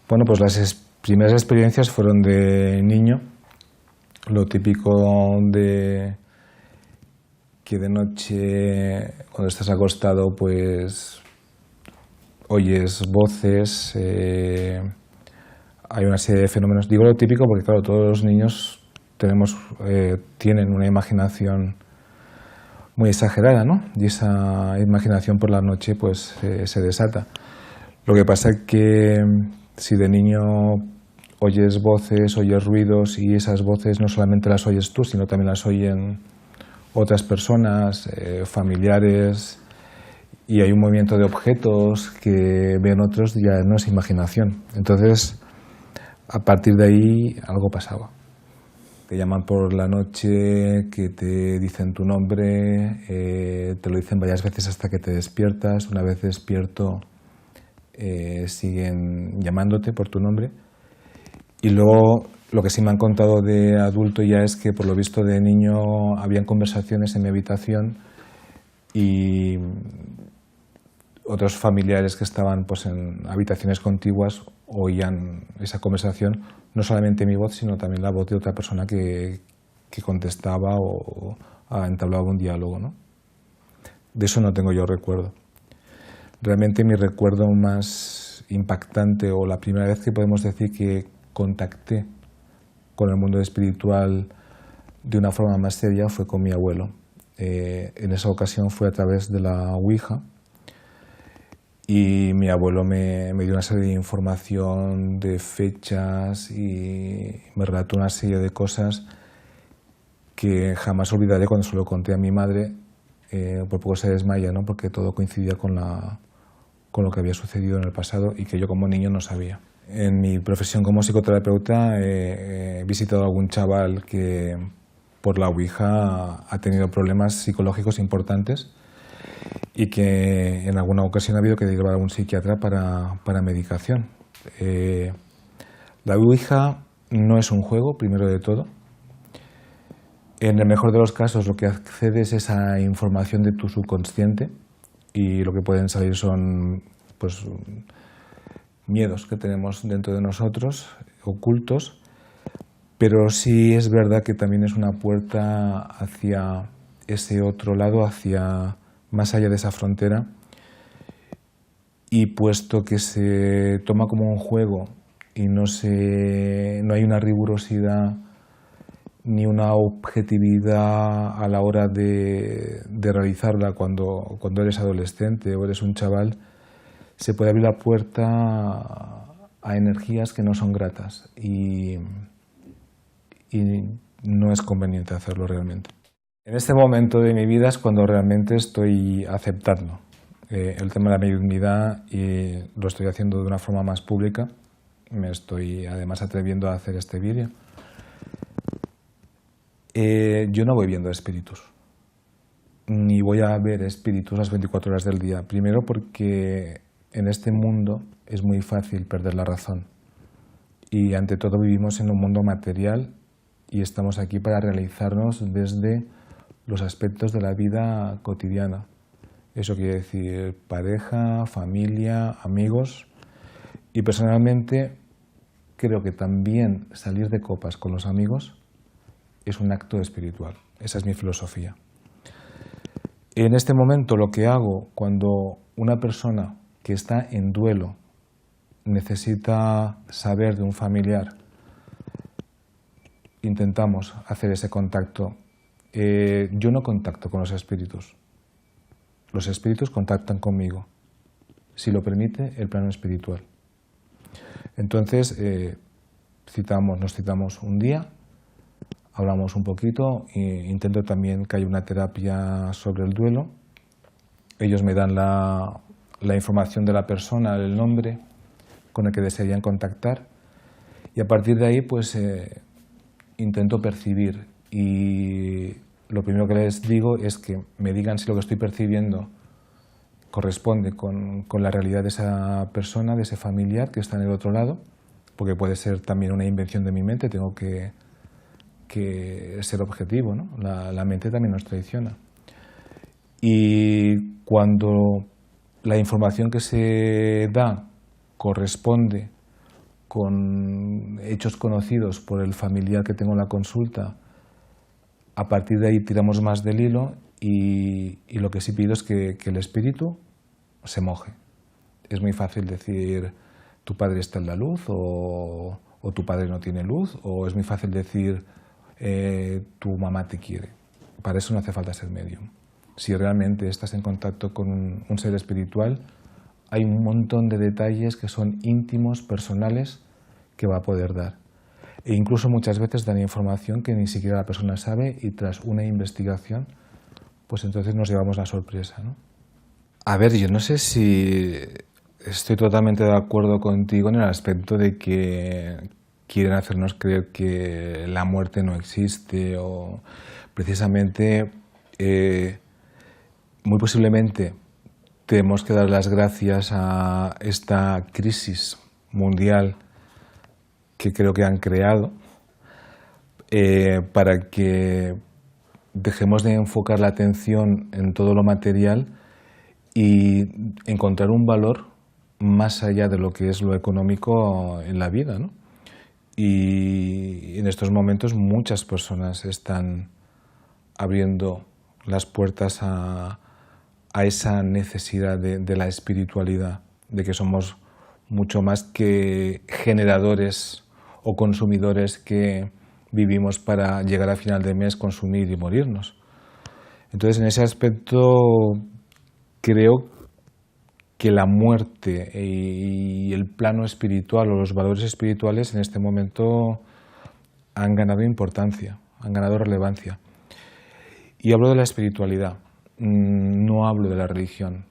Bueno, pues primeras experiencias fueron de niño. Lo típico de que de noche, cuando estás acostado, pues oyes voces, hay una serie de fenómenos. Digo lo típico porque, claro, todos los niños tienen una imaginación muy exagerada, ¿no? Y esa imaginación por la noche pues se desata. Lo que pasa es que si de niño oyes voces, oyes ruidos, y esas voces no solamente las oyes tú, sino también las oyen otras personas, familiares, y hay un movimiento de objetos que ven otros, ya no es imaginación. Entonces, a partir de ahí algo pasaba. Te llaman por la noche, que te dicen tu nombre, te lo dicen varias veces hasta que te despiertas. Una vez despierto, siguen llamándote por tu nombre. Y luego, lo que sí me han contado de adulto ya es que, por lo visto, de niño habían conversaciones en mi habitación y otros familiares que estaban pues en habitaciones contiguas oían esa conversación, no solamente mi voz, sino también la voz de otra persona que contestaba o entablaba un diálogo, ¿no? De eso no tengo yo recuerdo. Realmente mi recuerdo más impactante, o la primera vez que podemos decir que contacté con el mundo espiritual de una forma más seria, fue con mi abuelo. En esa ocasión fue a través de la Ouija, y mi abuelo me dio una serie de información, de fechas, y me relató una serie de cosas que jamás olvidaré. Cuando se lo conté a mi madre, por poco se desmaya, ¿no? Porque todo coincidía con lo que había sucedido en el pasado y que yo como niño no sabía. En mi profesión como psicoterapeuta he visitado a algún chaval que por la Ouija ha tenido problemas psicológicos importantes y que en alguna ocasión ha habido que llevar a un psiquiatra para medicación. La Ouija no es un juego, primero de todo. En el mejor de los casos, lo que accedes es a información de tu subconsciente, y lo que pueden salir son pues miedos que tenemos dentro de nosotros, ocultos, pero sí es verdad que también es una puerta hacia ese otro lado, hacia más allá de esa frontera, y puesto que se toma como un juego y no hay una rigurosidad ni una objetividad a la hora de realizarla cuando eres adolescente o eres un chaval, se puede abrir la puerta a energías que no son gratas, y no es conveniente hacerlo realmente. En este momento de mi vida es cuando realmente estoy aceptando el tema de la mediunidad, y lo estoy haciendo de una forma más pública. Me estoy además atreviendo a hacer este vídeo. Yo no voy viendo espíritus, ni voy a ver espíritus las 24 horas del día. Primero porque en este mundo es muy fácil perder la razón, y ante todo vivimos en un mundo material y estamos aquí para realizarnos desde los aspectos de la vida cotidiana. Eso quiere decir pareja, familia, amigos, y personalmente creo que también salir de copas con los amigos es un acto espiritual. Esa es mi filosofía. En este momento, lo que hago cuando una persona que está en duelo necesita saber de un familiar, intentamos hacer ese contacto. Yo no contacto con los espíritus. Los espíritus contactan conmigo, si lo permite el plano espiritual. Entonces, nos citamos un día, hablamos un poquito, e intento también que haya una terapia sobre el duelo. Ellos me dan la información de la persona, el nombre con el que desearían contactar, y a partir de ahí pues intento percibir, y lo primero que les digo es que me digan si lo que estoy percibiendo corresponde con la realidad de esa persona, de ese familiar que está en el otro lado, porque puede ser también una invención de mi mente. Tengo que ser objetivo, ¿no? La mente también nos traiciona. Y cuando la información que se da corresponde con hechos conocidos por el familiar que tengo en la consulta, a partir de ahí tiramos más del hilo y lo que sí pido es que el espíritu se moje. Es muy fácil decir tu padre está en la luz o tu padre no tiene luz, o es muy fácil decir tu mamá te quiere. Para eso no hace falta ser medium. Si realmente estás en contacto con un ser espiritual, hay un montón de detalles que son íntimos, personales, que va a poder dar. E incluso muchas veces dan información que ni siquiera la persona sabe y tras una investigación, pues entonces nos llevamos la sorpresa, ¿no? A ver, yo no sé si estoy totalmente de acuerdo contigo en el aspecto de que quieren hacernos creer que la muerte no existe o precisamente, muy posiblemente, tenemos que dar las gracias a esta crisis mundial que creo que han creado para que dejemos de enfocar la atención en todo lo material y encontrar un valor más allá de lo que es lo económico en la vida, ¿no? Y en estos momentos muchas personas están abriendo las puertas a esa necesidad de la espiritualidad, de que somos mucho más que generadores o consumidores que vivimos para llegar a final de mes, consumir y morirnos. Entonces, en ese aspecto, creo que la muerte y el plano espiritual o los valores espirituales en este momento han ganado importancia, han ganado relevancia. Y hablo de la espiritualidad, no hablo de la religión.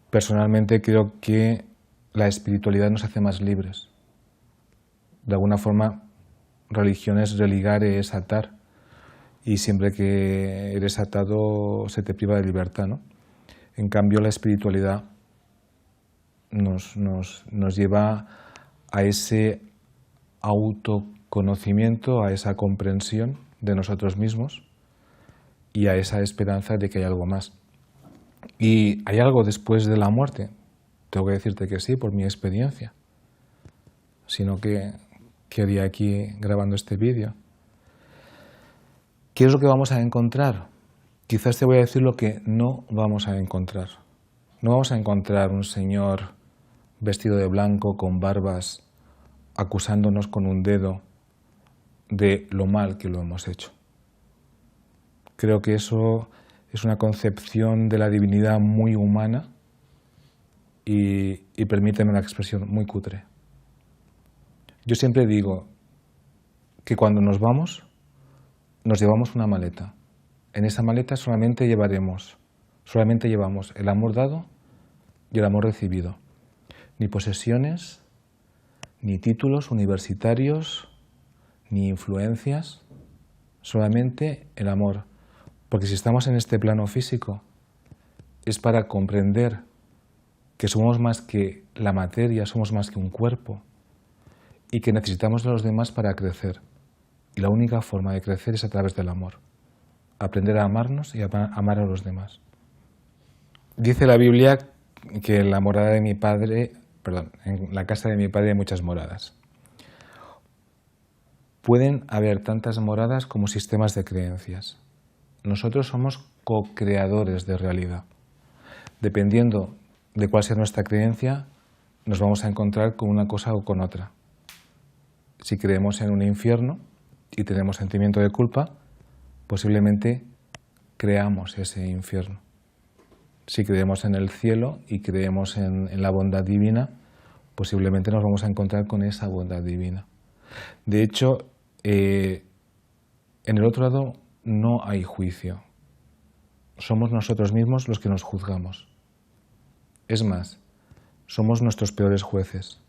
Personalmente creo que la espiritualidad nos hace más libres. De alguna forma, religión es religar, es atar, y siempre que eres atado se te priva de libertad, ¿no? En cambio, la espiritualidad nos lleva a ese autoconocimiento, a esa comprensión de nosotros mismos y a esa esperanza de que hay algo más. ¿Y hay algo después de la muerte? Tengo que decirte que sí, por mi experiencia. Sino que, ¿qué haría aquí grabando este vídeo? ¿Qué es lo que vamos a encontrar? Quizás te voy a decir lo que no vamos a encontrar. No vamos a encontrar un señor vestido de blanco, con barbas, acusándonos con un dedo de lo mal que lo hemos hecho. Creo que eso es una concepción de la divinidad muy humana y permíteme una expresión muy cutre. Yo siempre digo que cuando nos vamos, nos llevamos una maleta. En esa maleta solamente llevamos el amor dado y el amor recibido. Ni posesiones, ni títulos universitarios, ni influencias, solamente el amor. Porque si estamos en este plano físico, es para comprender que somos más que la materia, somos más que un cuerpo y que necesitamos de los demás para crecer. Y la única forma de crecer es a través del amor. Aprender a amarnos y a amar a los demás. Dice la Biblia que en la morada de mi padre, en la casa de mi padre hay muchas moradas. Pueden haber tantas moradas como sistemas de creencias. Nosotros somos co-creadores de realidad. Dependiendo de cuál sea nuestra creencia, nos vamos a encontrar con una cosa o con otra. Si creemos en un infierno y tenemos sentimiento de culpa, posiblemente creamos ese infierno. Si creemos en el cielo y creemos en la bondad divina, posiblemente nos vamos a encontrar con esa bondad divina. De hecho, en el otro lado no hay juicio. Somos nosotros mismos los que nos juzgamos. Es más, somos nuestros peores jueces.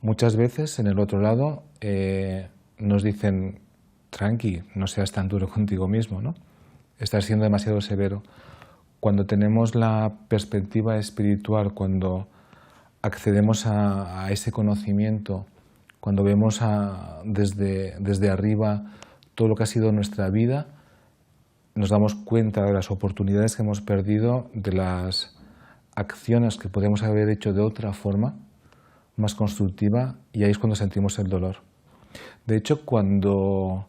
Muchas veces en el otro lado nos dicen, tranqui, no seas tan duro contigo mismo, ¿no? Estás siendo demasiado severo. Cuando tenemos la perspectiva espiritual, cuando accedemos a ese conocimiento, cuando vemos desde arriba todo lo que ha sido nuestra vida, nos damos cuenta de las oportunidades que hemos perdido, de las acciones que podemos haber hecho de otra forma, más constructiva, y ahí es cuando sentimos el dolor. De hecho, cuando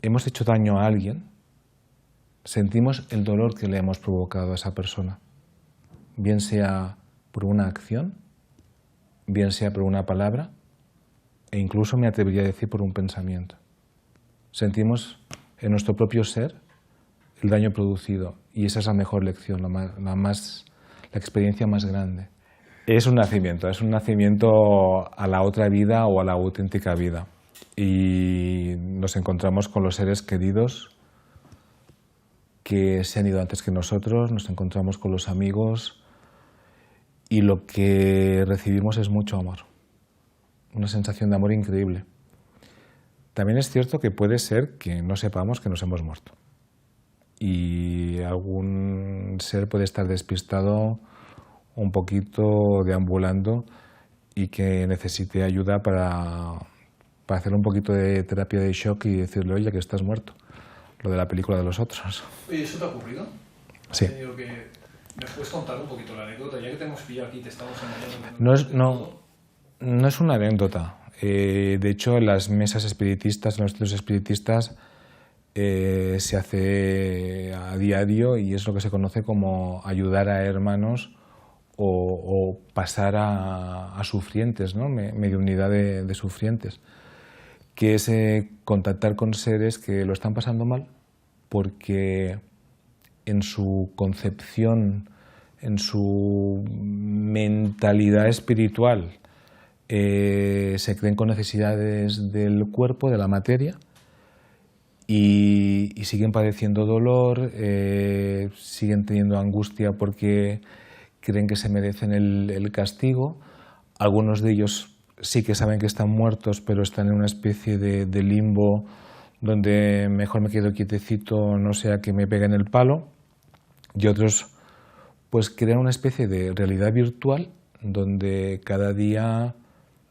hemos hecho daño a alguien, sentimos el dolor que le hemos provocado a esa persona, bien sea por una acción, bien sea por una palabra, e incluso me atrevería a decir por un pensamiento. Sentimos en nuestro propio ser el daño producido, y esa es la mejor lección, la experiencia más grande. Es un nacimiento a la otra vida o a la auténtica vida, y nos encontramos con los seres queridos que se han ido antes que nosotros, nos encontramos con los amigos, y lo que recibimos es mucho amor, una sensación de amor increíble. También es cierto que puede ser que no sepamos que nos hemos muerto, y algún ser puede estar despistado, un poquito deambulando, y que necesite ayuda para hacer un poquito de terapia de shock y decirle, oye, que estás muerto, lo de la película de los otros. Oye, ¿eso te ha ocurrido? Sí. ¿Me puedes contar un poquito la anécdota? Ya que te hemos pillado aquí, te estamos engañando. No es una anécdota. De hecho, en las mesas espiritistas, en los centros espiritistas, se hace a diario, y es lo que se conoce como ayudar a hermanos o pasar a sufrientes, ¿no? Mediunidad de sufrientes, que es contactar con seres que lo están pasando mal porque en su concepción, en su mentalidad espiritual, se creen con necesidades del cuerpo, de la materia, y siguen padeciendo dolor, siguen teniendo angustia porque creen que se merecen el castigo. Algunos de ellos sí que saben que están muertos, pero están en una especie de limbo donde mejor me quedo quietecito, no sea que me peguen el palo. Y otros pues crean una especie de realidad virtual donde cada día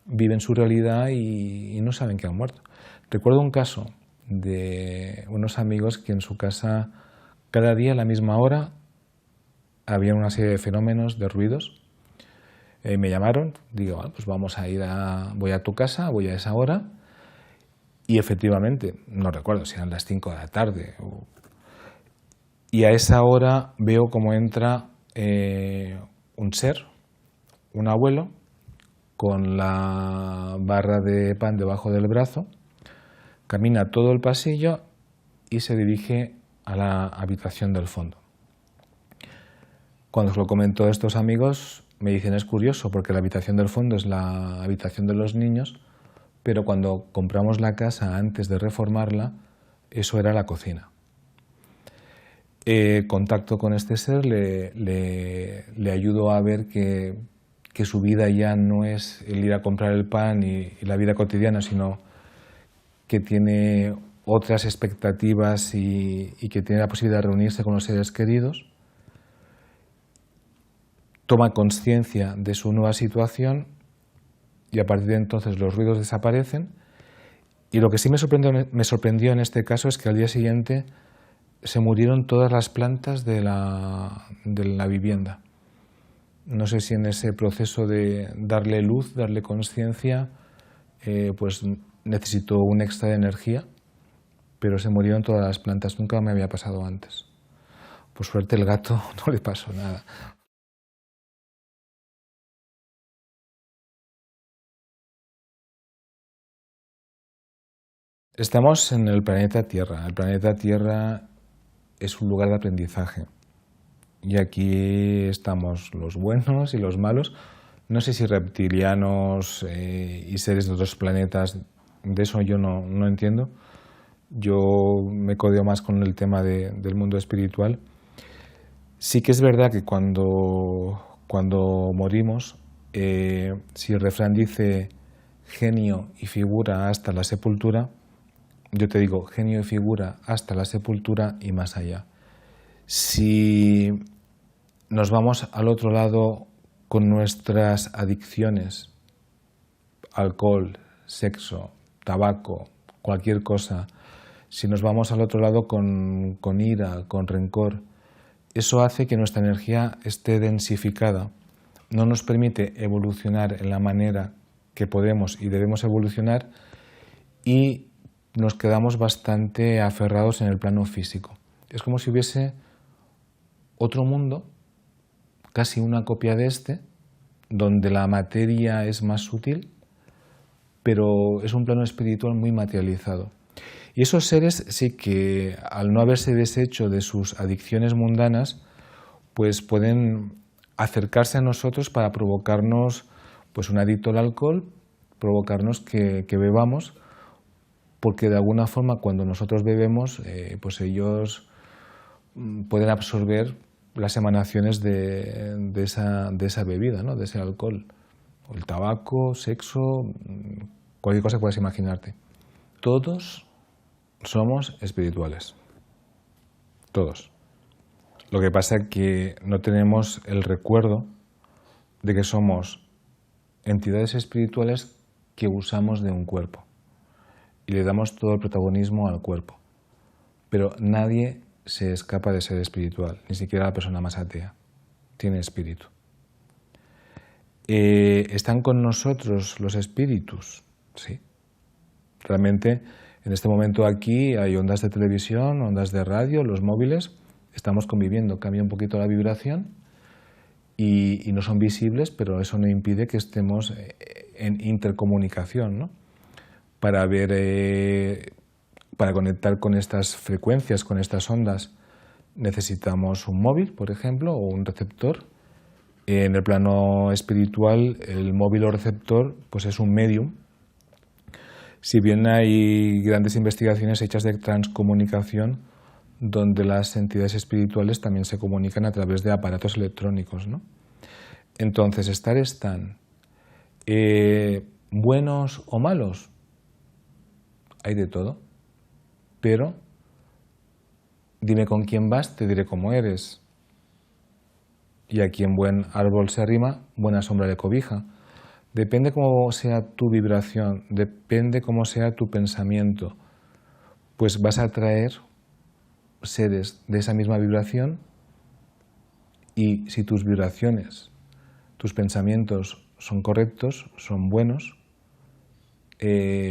viven su realidad y no saben que han muerto. Recuerdo un caso de unos amigos que en su casa cada día a la misma hora había una serie de fenómenos, de ruidos. Me llamaron, digo, pues vamos a ir voy a tu casa, voy a esa hora, y efectivamente, no recuerdo si eran las 5 de la tarde, y a esa hora veo cómo entra un ser, un abuelo, con la barra de pan debajo del brazo, camina todo el pasillo y se dirige a la habitación del fondo. Cuando os lo comento a estos amigos, me dicen, es curioso porque la habitación del fondo es la habitación de los niños, pero cuando compramos la casa antes de reformarla, eso era la cocina. Contacto con este ser, le ayudo a ver que su vida ya no es el ir a comprar el pan y la vida cotidiana, sino que tiene otras expectativas y que tiene la posibilidad de reunirse con los seres queridos. Toma conciencia de su nueva situación y a partir de entonces los ruidos desaparecen. Y lo que sí me sorprendió en este caso es que al día siguiente se murieron todas las plantas de la vivienda. No sé si en ese proceso de darle luz, darle conciencia, pues necesitó un extra de energía, pero se murieron todas las plantas. Nunca me había pasado antes. Por suerte el gato no le pasó nada. Estamos en el planeta Tierra. El planeta Tierra es un lugar de aprendizaje. Y aquí estamos los buenos y los malos. No sé si reptilianos y seres de otros planetas, de eso yo no entiendo. Yo me codeo más con el tema del mundo espiritual. Sí que es verdad que cuando morimos, si el refrán dice genio y figura hasta la sepultura, yo te digo genio y figura hasta la sepultura y más allá. Si nos vamos al otro lado con nuestras adicciones, alcohol, sexo, tabaco, cualquier cosa, si nos vamos al otro lado con ira, con rencor, eso hace que nuestra energía esté densificada, no nos permite evolucionar en la manera que podemos y debemos evolucionar, y nos quedamos bastante aferrados en el plano físico. Es como si hubiese otro mundo, casi una copia de este, donde la materia es más sutil, pero es un plano espiritual muy materializado. Y esos seres sí que, al no haberse deshecho de sus adicciones mundanas, pues pueden acercarse a nosotros para provocarnos, pues un adicto al alcohol, provocarnos que bebamos, porque de alguna forma cuando nosotros bebemos, pues ellos pueden absorber las emanaciones de esa bebida, ¿no? De ese alcohol, o el tabaco, sexo, cualquier cosa que puedas imaginarte. Todos somos espirituales, todos. Lo que pasa es que no tenemos el recuerdo de que somos entidades espirituales que usamos de un cuerpo y le damos todo el protagonismo al cuerpo. Pero nadie se escapa de ser espiritual, ni siquiera la persona más atea. Tiene espíritu. ¿Están con nosotros los espíritus? Sí. Realmente, en este momento aquí hay ondas de televisión, ondas de radio, los móviles, estamos conviviendo, cambia un poquito la vibración y no son visibles, pero eso no impide que estemos en intercomunicación, ¿no? Para conectar con estas frecuencias, con estas ondas, necesitamos un móvil, por ejemplo, o un receptor. En el plano espiritual, el móvil o receptor pues es un medium. Si bien hay grandes investigaciones hechas de transcomunicación, donde las entidades espirituales también se comunican a través de aparatos electrónicos, ¿no? Entonces, ¿están buenos o malos? Hay de todo, pero dime con quién vas, te diré cómo eres. Y a quien buen árbol se arrima, buena sombra le cobija. Depende cómo sea tu vibración, depende cómo sea tu pensamiento, pues vas a atraer seres de esa misma vibración, y si tus vibraciones, tus pensamientos son correctos, son buenos,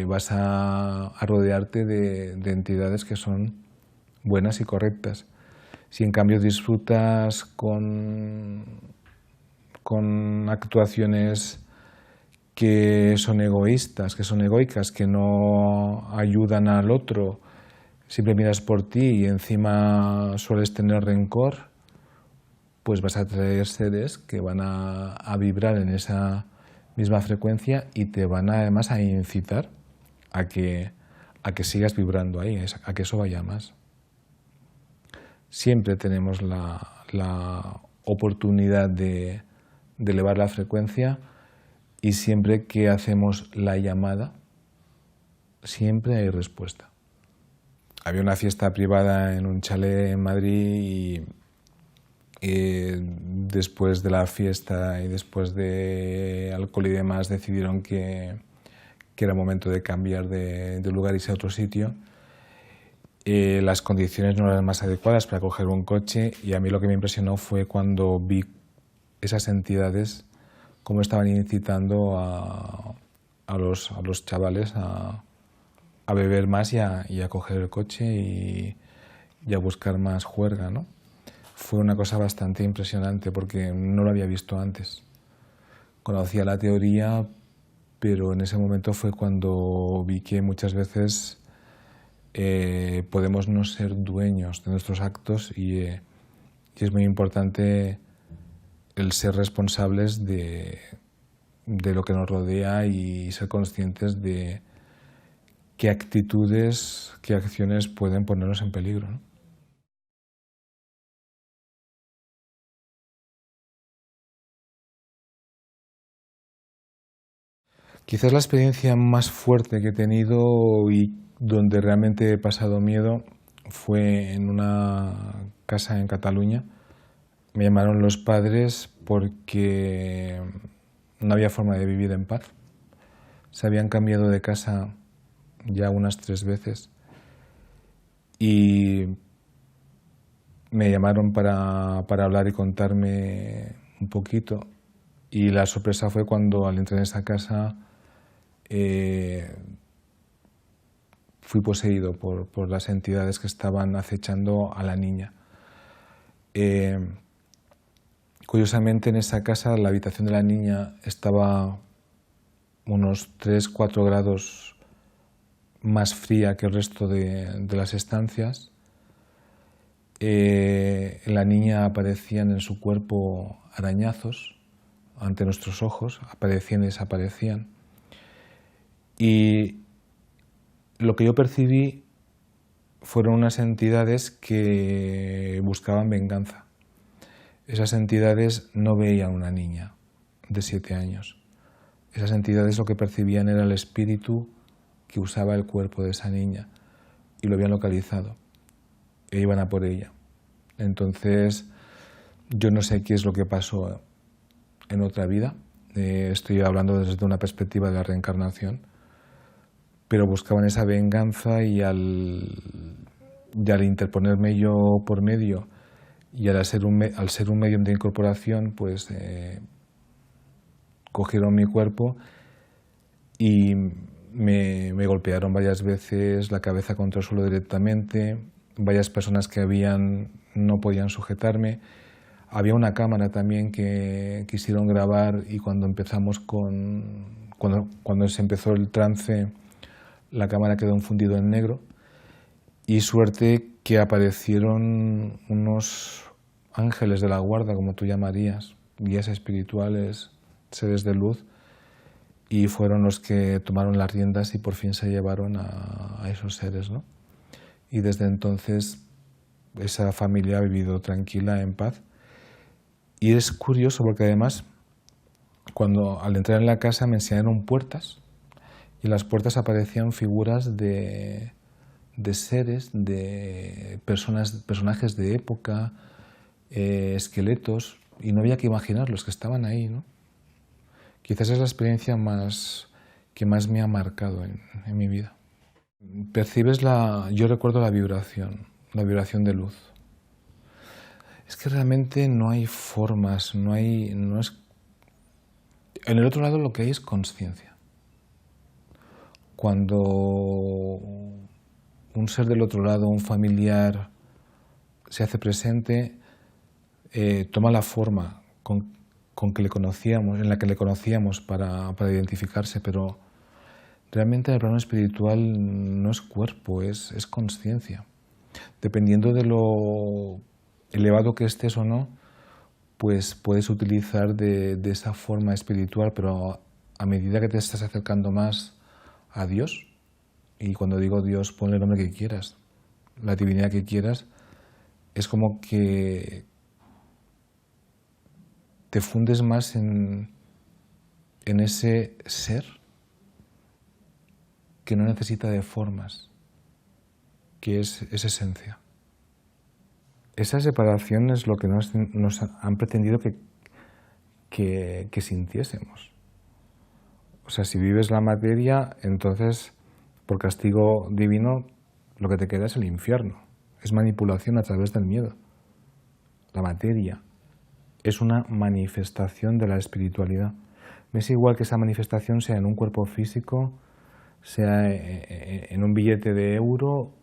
vas a rodearte de entidades que son buenas y correctas. Si en cambio disfrutas con actuaciones que son egoístas, que son egoicas, que no ayudan al otro, siempre miras por ti y encima sueles tener rencor, pues vas a atraer seres que van a vibrar en esa misma frecuencia y te van además a incitar a que sigas vibrando ahí, a que eso vaya más. Siempre tenemos la oportunidad de elevar la frecuencia, y siempre que hacemos la llamada, siempre hay respuesta. Había una fiesta privada en un chalet en Madrid y después de la fiesta y después de alcohol y demás decidieron que era momento de cambiar de lugar y irse a otro sitio. Las condiciones no eran las más adecuadas para coger un coche, y a mí lo que me impresionó fue cuando vi esas entidades cómo estaban incitando a los chavales a beber más y a coger el coche y a buscar más juerga, ¿no? Fue una cosa bastante impresionante porque no lo había visto antes. Conocía la teoría, pero en ese momento fue cuando vi que muchas veces podemos no ser dueños de nuestros actos, y es muy importante el ser responsables de lo que nos rodea y ser conscientes de qué actitudes, qué acciones pueden ponernos en peligro, ¿no? Quizás la experiencia más fuerte que he tenido y donde realmente he pasado miedo fue en una casa en Cataluña. Me llamaron los padres porque no había forma de vivir en paz. Se habían cambiado de casa ya unas 3 veces y me llamaron para hablar y contarme un poquito, Y la sorpresa fue cuando al entrar en esa casa fui poseído por las entidades que estaban acechando a la niña. Curiosamente, en esa casa la habitación de la niña estaba unos 3-4 grados más fría que el resto de las estancias. En la niña aparecían en su cuerpo arañazos ante nuestros ojos, aparecían y desaparecían. Y lo que yo percibí fueron unas entidades que buscaban venganza. Esas entidades no veían una niña de 7 años. Esas entidades lo que percibían era el espíritu que usaba el cuerpo de esa niña y lo habían localizado e iban a por ella. Entonces, yo no sé qué es lo que pasó en otra vida. Estoy hablando desde una perspectiva de la reencarnación, pero buscaban esa venganza y al interponerme yo por medio y al ser un medium de incorporación, pues cogieron mi cuerpo y me golpearon varias veces la cabeza contra el suelo directamente. Varias personas que no podían sujetarme. Había una cámara también que quisieron grabar y cuando se empezó el trance, la cámara quedó fundido en negro. Y suerte que aparecieron unos ángeles de la guarda, como tú llamarías, guías espirituales, seres de luz, y fueron los que tomaron las riendas y por fin se llevaron a esos seres, ¿no? Y desde entonces esa familia ha vivido tranquila, en paz. Y es curioso porque además, al entrar en la casa me enseñaron puertas y en las puertas aparecían figuras de seres, de personajes de época, esqueletos, y no había que imaginarlos, que estaban ahí, ¿no? Quizás es la experiencia que más me ha marcado en mi vida. Percibes yo recuerdo la vibración de luz. Es que realmente no hay formas, en el otro lado lo que hay es conciencia. Cuando un ser del otro lado, un familiar, se hace presente, toma la forma en la que le conocíamos para identificarse, pero realmente el plano espiritual no es cuerpo, es conciencia. Dependiendo de lo elevado que estés o no, pues puedes utilizar de esa forma espiritual, pero a medida que te estás acercando más a Dios, y cuando digo Dios, ponle el nombre que quieras, la divinidad que quieras, es como que te fundes más en ese ser que no necesita de formas, que es esencia. Esa separación es lo que nos han pretendido que sintiésemos. O sea, si vives la materia, entonces, por castigo divino, lo que te queda es el infierno. Es manipulación a través del miedo. La materia es una manifestación de la espiritualidad. Me es igual que esa manifestación sea en un cuerpo físico, sea en un billete de euro,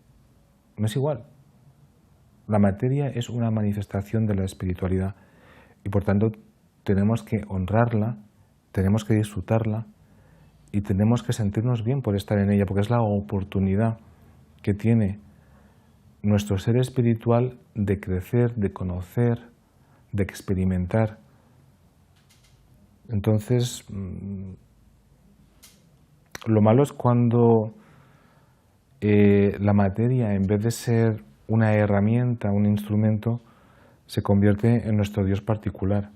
me es igual. La materia es una manifestación de la espiritualidad y por tanto tenemos que honrarla, tenemos que disfrutarla y tenemos que sentirnos bien por estar en ella, porque es la oportunidad que tiene nuestro ser espiritual de crecer, de conocer, de experimentar. Entonces, lo malo es cuando la materia, en vez de ser una herramienta, un instrumento, se convierte en nuestro Dios particular.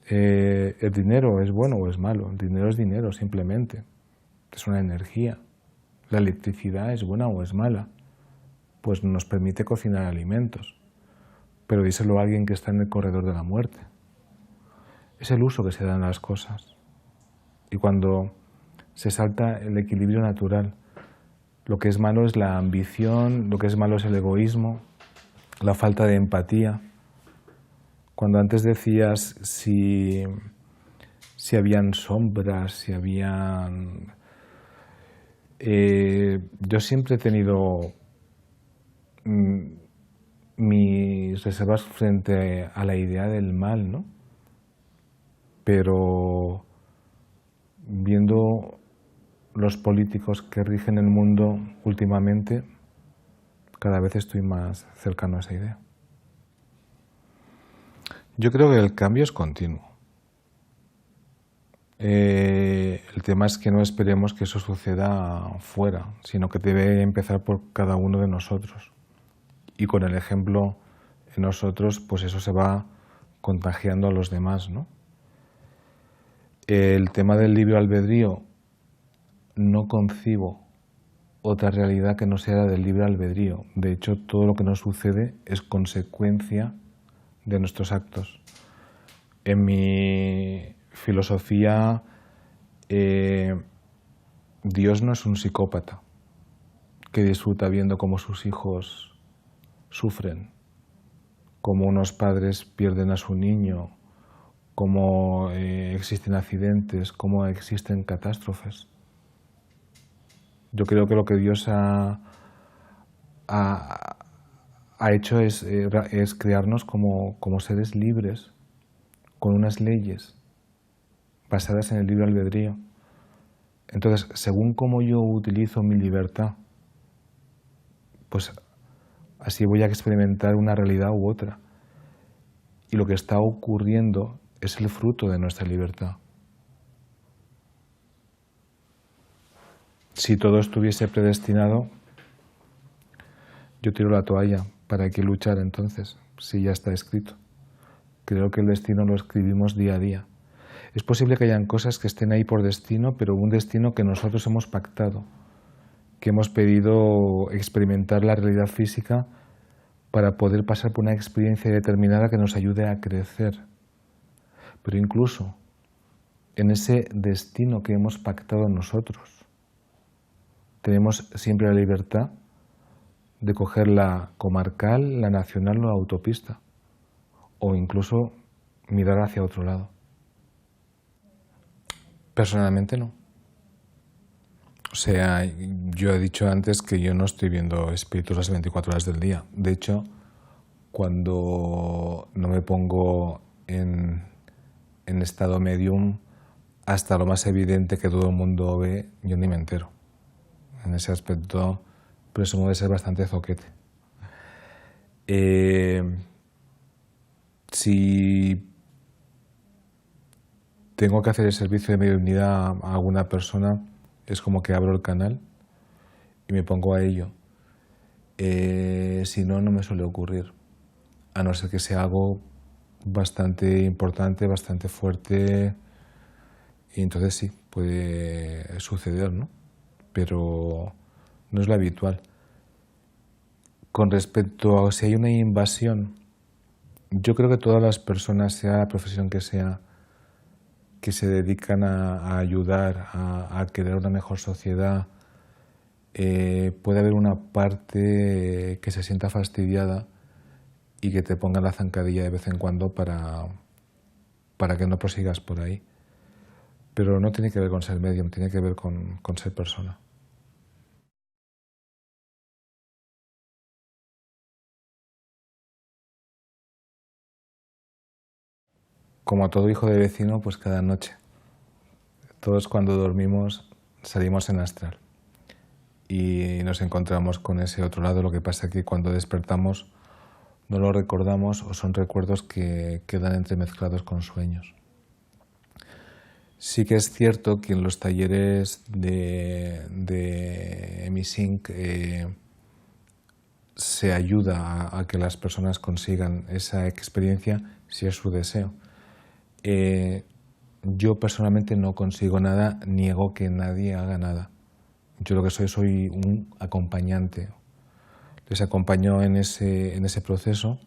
¿El dinero es bueno o es malo? El dinero es dinero, simplemente. Es una energía. ¿La electricidad es buena o es mala? Pues nos permite cocinar alimentos. Pero díselo a alguien que está en el corredor de la muerte. Es el uso que se dan a las cosas. Y cuando se salta el equilibrio natural, lo que es malo es la ambición, lo que es malo es el egoísmo, la falta de empatía. Cuando antes decías si habían sombras, si habían... yo siempre he tenido mis reservas frente a la idea del mal, ¿no? Pero viendo los políticos que rigen el mundo últimamente, cada vez estoy más cercano a esa idea. Yo creo que el cambio es continuo. El tema es que no esperemos que eso suceda fuera, sino que debe empezar por cada uno de nosotros. Y con el ejemplo en nosotros, pues eso se va contagiando a los demás, ¿no? El tema del libre albedrío, no concibo otra realidad que no sea la del libre albedrío. De hecho, todo lo que nos sucede es consecuencia de nuestros actos. En mi filosofía, Dios no es un psicópata que disfruta viendo cómo sus hijos sufren, cómo unos padres pierden a su niño, cómo existen accidentes, cómo existen catástrofes. Yo creo que lo que Dios ha hecho es crearnos como seres libres, con unas leyes basadas en el libre albedrío. Entonces, según cómo yo utilizo mi libertad, pues así voy a experimentar una realidad u otra. Y lo que está ocurriendo es el fruto de nuestra libertad. Si todo estuviese predestinado, yo tiro la toalla. ¿Para qué luchar entonces? Si ya está escrito. Creo que el destino lo escribimos día a día. Es posible que hayan cosas que estén ahí por destino, pero un destino que nosotros hemos pactado, que hemos pedido experimentar la realidad física para poder pasar por una experiencia determinada que nos ayude a crecer. Pero incluso en ese destino que hemos pactado nosotros, tenemos siempre la libertad de coger la comarcal, la nacional o la autopista, o incluso mirar hacia otro lado. Personalmente no. O sea, yo he dicho antes que yo no estoy viendo espíritus las 24 horas del día. De hecho, cuando no me pongo en estado medium, hasta lo más evidente que todo el mundo ve, yo ni me entero. En ese aspecto presumo de ser bastante zoquete. Si tengo que hacer el servicio de mediunidad a alguna persona, es como que abro el canal y me pongo a ello. Si no, no me suele ocurrir, a no ser que sea algo bastante importante, bastante fuerte, y entonces sí, puede suceder, ¿no? Pero no es lo habitual. Con respecto a si hay una invasión, yo creo que todas las personas, sea la profesión que sea, que se dedican a ayudar a crear una mejor sociedad, puede haber una parte que se sienta fastidiada y que te ponga la zancadilla de vez en cuando para que no prosigas por ahí. Pero no tiene que ver con ser medium, tiene que ver con ser persona. Como todo hijo de vecino, pues cada noche. Todos cuando dormimos salimos en astral y nos encontramos con ese otro lado. Lo que pasa es que cuando despertamos no lo recordamos o son recuerdos que quedan entremezclados con sueños. Sí que es cierto que en los talleres de Emisync se ayuda a que las personas consigan esa experiencia si es su deseo. Yo personalmente no consigo nada, niego que nadie haga nada. Yo lo que soy un acompañante. Les acompaño en ese proceso,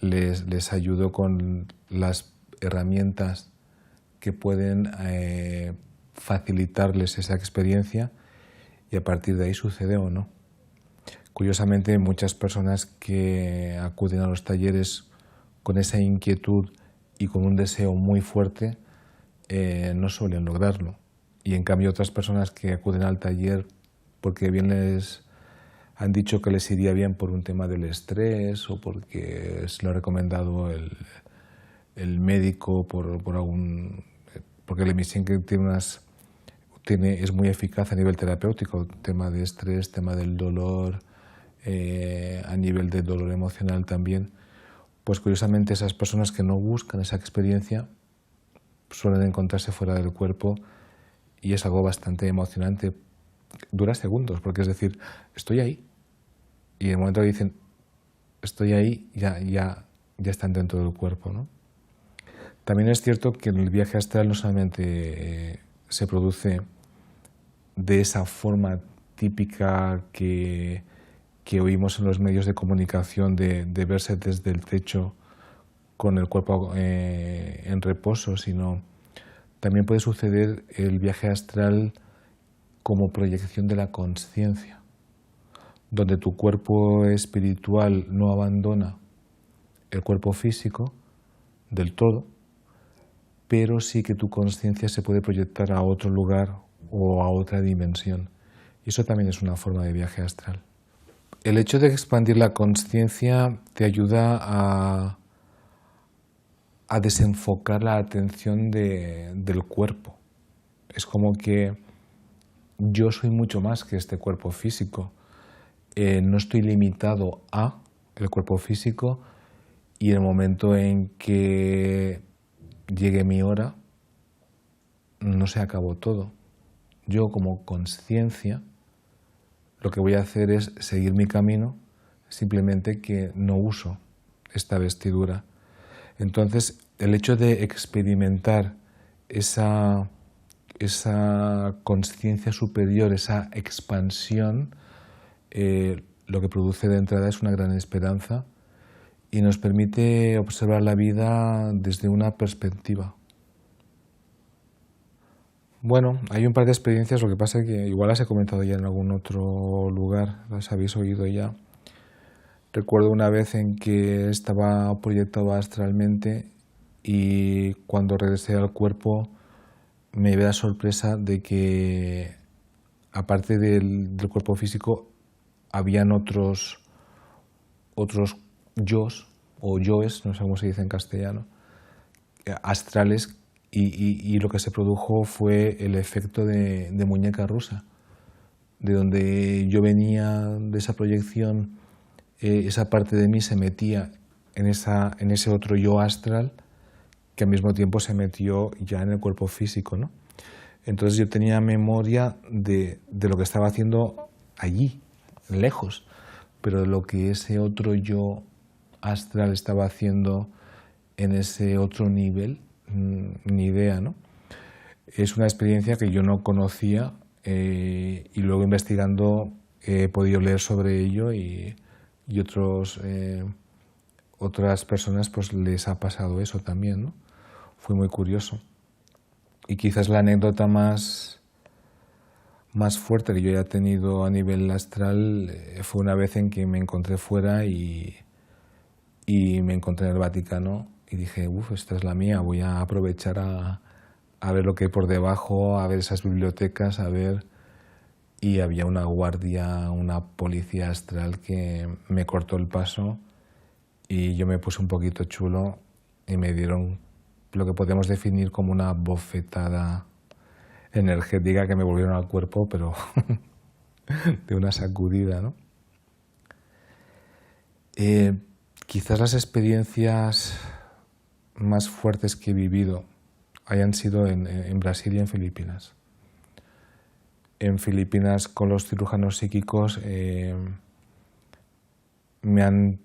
les ayudo con las herramientas que pueden facilitarles esa experiencia y a partir de ahí sucede o no. Curiosamente, muchas personas que acuden a los talleres con esa inquietud y con un deseo muy fuerte, no suelen lograrlo. Y en cambio otras personas que acuden al taller porque bien les han dicho que les iría bien por un tema del estrés o porque se lo ha recomendado el médico porque el Emisink es muy eficaz a nivel terapéutico, tema de estrés, tema del dolor, a nivel de dolor emocional también. Pues curiosamente esas personas que no buscan esa experiencia suelen encontrarse fuera del cuerpo y es algo bastante emocionante. Dura segundos, porque es decir, estoy ahí. Y en el momento que dicen, estoy ahí, ya están dentro del cuerpo, ¿no? También es cierto que el viaje astral no solamente se produce de esa forma típica que oímos en los medios de comunicación de verse desde el techo con el cuerpo en reposo, sino también puede suceder el viaje astral como proyección de la consciencia, donde tu cuerpo espiritual no abandona el cuerpo físico del todo, pero sí que tu consciencia se puede proyectar a otro lugar o a otra dimensión. Y eso también es una forma de viaje astral. El hecho de expandir la consciencia te ayuda a desenfocar la atención del cuerpo. Es como que yo soy mucho más que este cuerpo físico. No estoy limitado a el cuerpo físico y en el momento en que llegue mi hora, no se acabó todo. Yo como conciencia lo que voy a hacer es seguir mi camino, simplemente que no uso esta vestidura. Entonces, el hecho de experimentar esa conciencia superior, esa expansión, lo que produce de entrada es una gran esperanza y nos permite observar la vida desde una perspectiva. Bueno, hay un par de experiencias, lo que pasa es que igual las he comentado ya en algún otro lugar, las habéis oído ya. Recuerdo una vez en que estaba proyectado astralmente y cuando regresé al cuerpo me llevé la sorpresa de que aparte del cuerpo físico habían otros yos o yoes, no sé cómo se dice en castellano, astrales y lo que se produjo fue el efecto de muñeca rusa, de donde yo venía de esa proyección, esa parte de mí se metía en ese otro yo astral que al mismo tiempo se metió ya en el cuerpo físico, ¿no? Entonces yo tenía memoria de lo que estaba haciendo allí, lejos, pero de lo que ese otro yo astral estaba haciendo en ese otro nivel, ni idea, ¿no? Es una experiencia que yo no conocía y luego investigando he podido leer sobre ello y otras personas pues les ha pasado eso también, ¿no? Fue muy curioso. Y quizás la anécdota más fuerte que yo haya tenido a nivel astral fue una vez en que me encontré fuera y me encontré en el Vaticano y dije, esta es la mía, voy a aprovechar a ver lo que hay por debajo, a ver esas bibliotecas, a ver... Y había una guardia, una policía astral que me cortó el paso y yo me puse un poquito chulo y me dieron lo que podemos definir como una bofetada energética que me volvieron al cuerpo, pero de una sacudida, ¿no? Quizás las experiencias más fuertes que he vivido hayan sido en Brasil y en Filipinas. En Filipinas con los cirujanos psíquicos me han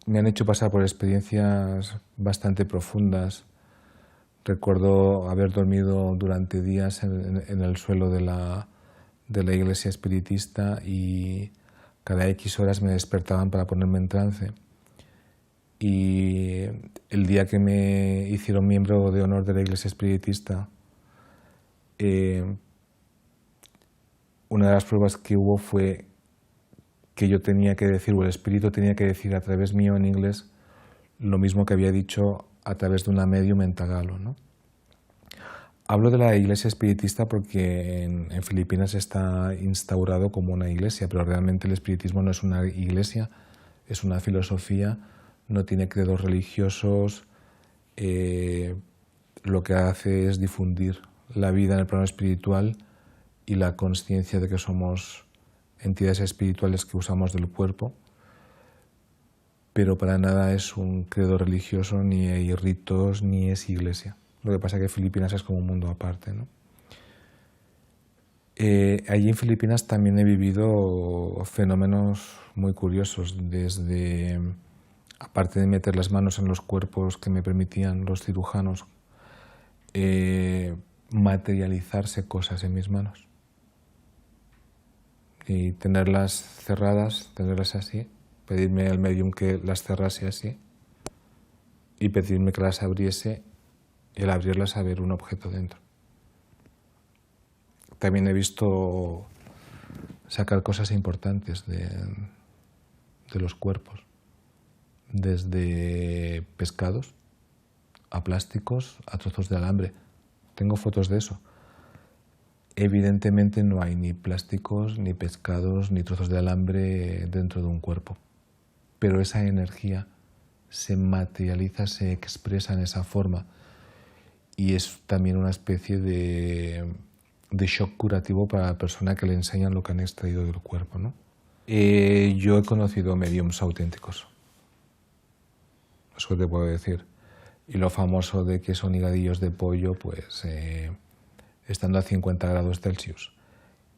hecho pasar por experiencias bastante profundas. Recuerdo haber dormido durante días en el suelo de la iglesia espiritista y cada X horas me despertaban para ponerme en trance. Y el día que me hicieron miembro de honor de la iglesia espiritista, una de las pruebas que hubo fue que yo tenía que decir, o el espíritu tenía que decir a través mío en inglés, lo mismo que había dicho a través de una medium en tagalo, ¿no? Hablo de la iglesia espiritista porque en Filipinas está instaurado como una iglesia, pero realmente el espiritismo no es una iglesia, es una filosofía, no tiene credos religiosos, lo que hace es difundir la vida en el plano espiritual y la consciencia de que somos entidades espirituales que usamos del cuerpo, pero para nada es un credo religioso, ni hay ritos, ni es iglesia. Lo que pasa es que Filipinas es como un mundo aparte, ¿no? Allí en Filipinas también he vivido fenómenos muy curiosos, desde, aparte de meter las manos en los cuerpos que me permitían los cirujanos, materializarse cosas en mis manos y tenerlas cerradas, tenerlas así, pedirme al medium que las cerrase así y pedirme que las abriese y al abrirlas a ver un objeto dentro. También he visto sacar cosas importantes de los cuerpos, desde pescados a plásticos a trozos de alambre. Tengo fotos de eso. Evidentemente no hay ni plásticos, ni pescados, ni trozos de alambre dentro de un cuerpo, pero esa energía se materializa, se expresa en esa forma y es también una especie de shock curativo para la persona que le enseñan lo que han extraído del cuerpo, ¿no? Yo he conocido mediums auténticos, eso te puedo decir. Y lo famoso de que son higadillos de pollo, pues estando a 50 grados Celsius,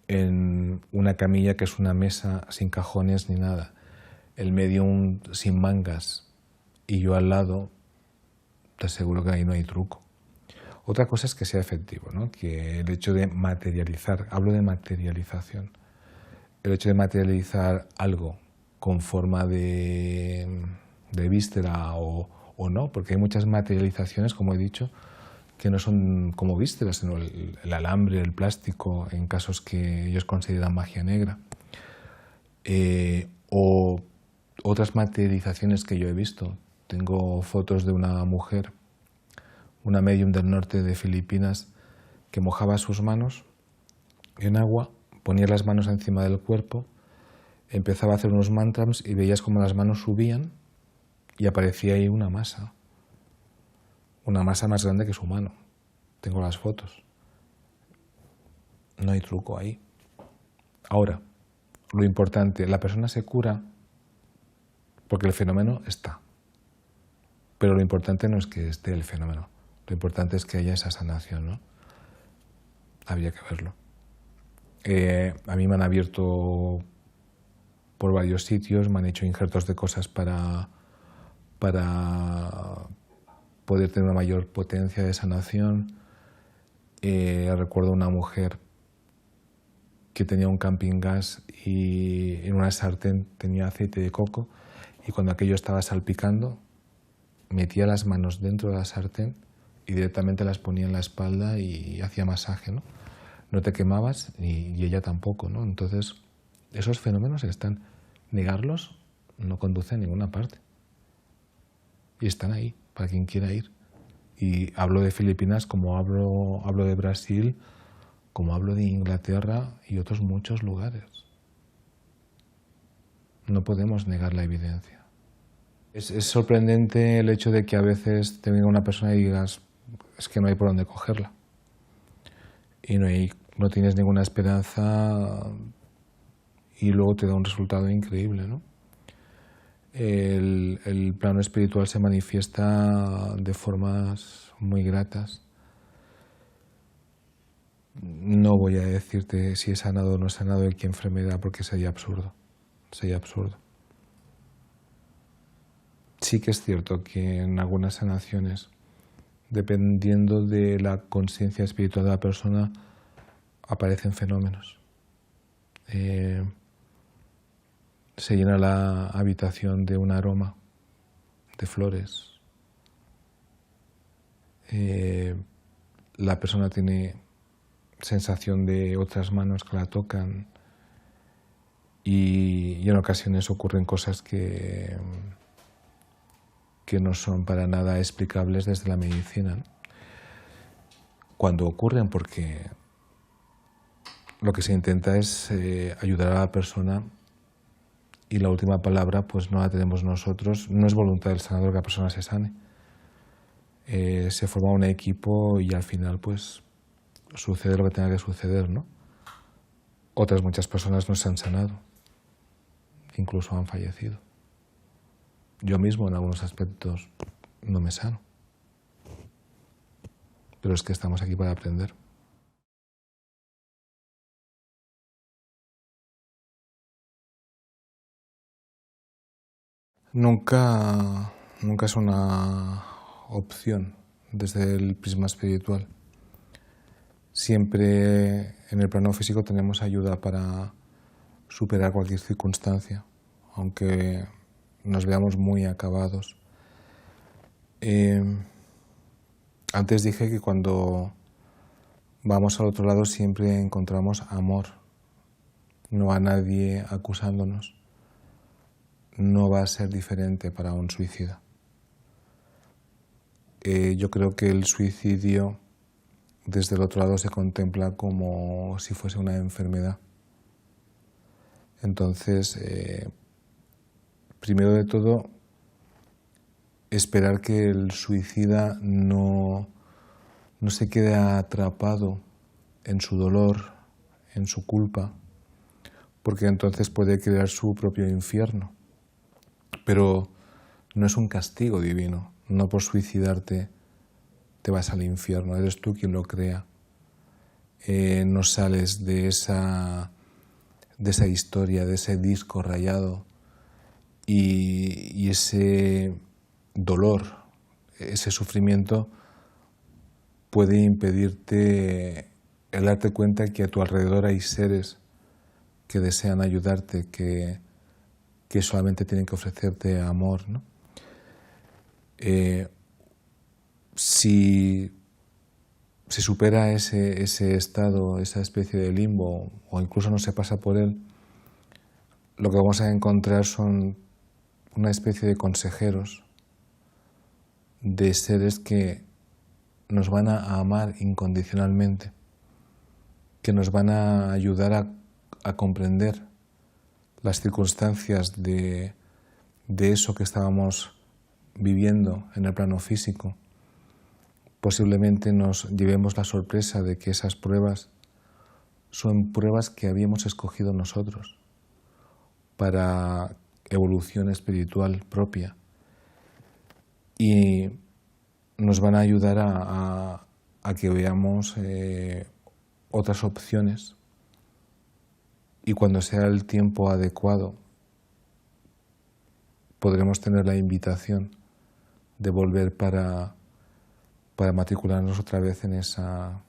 en una camilla que es una mesa sin cajones ni nada, el medium sin mangas y yo al lado, te aseguro que ahí no hay truco. Otra cosa es que sea efectivo, ¿no? Que el hecho de materializar, hablo de materialización, el hecho de materializar algo con forma de víscera o no, porque hay muchas materializaciones, como he dicho, que no son como vísceras, sino el alambre, el plástico, en casos que ellos consideran magia negra. O otras materializaciones que yo he visto. Tengo fotos de una mujer, una medium del norte de Filipinas, que mojaba sus manos en agua, ponía las manos encima del cuerpo, empezaba a hacer unos mantras y veías como las manos subían y aparecía ahí una masa más grande que su mano. Tengo las fotos. No hay truco ahí. Ahora, lo importante, la persona se cura porque el fenómeno está. Pero lo importante no es que esté el fenómeno. Lo importante es que haya esa sanación, ¿no? Habría que verlo. A mí me han abierto por varios sitios, me han hecho injertos de cosas para poder tener una mayor potencia de sanación. Recuerdo una mujer que tenía un camping gas y en una sartén tenía aceite de coco y cuando aquello estaba salpicando metía las manos dentro de la sartén y directamente las ponía en la espalda y hacía masaje, ¿no? No te quemabas y ella tampoco, ¿no? Entonces, esos fenómenos están. Negarlos no conduce a ninguna parte. Y están ahí, para quien quiera ir. Y hablo de Filipinas como hablo de Brasil, como hablo de Inglaterra y otros muchos lugares. No podemos negar la evidencia. Es sorprendente el hecho de que a veces te venga una persona y digas, es que no hay por dónde cogerla. Y no tienes ninguna esperanza y luego te da un resultado increíble, ¿no? El plano espiritual se manifiesta de formas muy gratas. No voy a decirte si he sanado o no he sanado y qué enfermedad, porque sería absurdo. Sería absurdo. Sí que es cierto que en algunas sanaciones, dependiendo de la conciencia espiritual de la persona, aparecen fenómenos. Se llena la habitación de un aroma de flores. La persona tiene sensación de otras manos que la tocan y en ocasiones ocurren cosas que que no son para nada explicables desde la medicina, ¿no? Cuando ocurren, porque lo que se intenta es ayudar a la persona y la última palabra pues no la tenemos nosotros, no es voluntad del sanador que la persona se sane. Se forma un equipo y al final pues sucede lo que tenga que suceder, ¿no? Otras muchas personas no se han sanado, incluso han fallecido. Yo mismo en algunos aspectos no me sano, pero es que estamos aquí para aprender. Nunca es una opción desde el prisma espiritual. Siempre en el plano físico tenemos ayuda para superar cualquier circunstancia, aunque nos veamos muy acabados. Antes dije que cuando vamos al otro lado siempre encontramos amor, no a nadie acusándonos. No va a ser diferente para un suicida. Yo creo que el suicidio desde el otro lado se contempla como si fuese una enfermedad. Entonces, primero de todo, esperar que el suicida no se quede atrapado en su dolor, en su culpa, porque entonces puede crear su propio infierno. Pero no es un castigo divino. No por suicidarte te vas al infierno, eres tú quien lo crea. No sales de esa historia, de ese disco rayado y ese dolor, ese sufrimiento puede impedirte el darte cuenta que a tu alrededor hay seres que desean ayudarte, que solamente tienen que ofrecerte amor, ¿no? Si se supera ese estado, esa especie de limbo, o incluso no se pasa por él, lo que vamos a encontrar son una especie de consejeros, de seres que nos van a amar incondicionalmente, que nos van a ayudar a comprender las circunstancias de eso que estábamos viviendo en el plano físico. Posiblemente nos llevemos la sorpresa de que esas pruebas son pruebas que habíamos escogido nosotros para evolución espiritual propia y nos van a ayudar a que veamos otras opciones. Y cuando sea el tiempo adecuado, podremos tener la invitación de volver para matricularnos otra vez en esa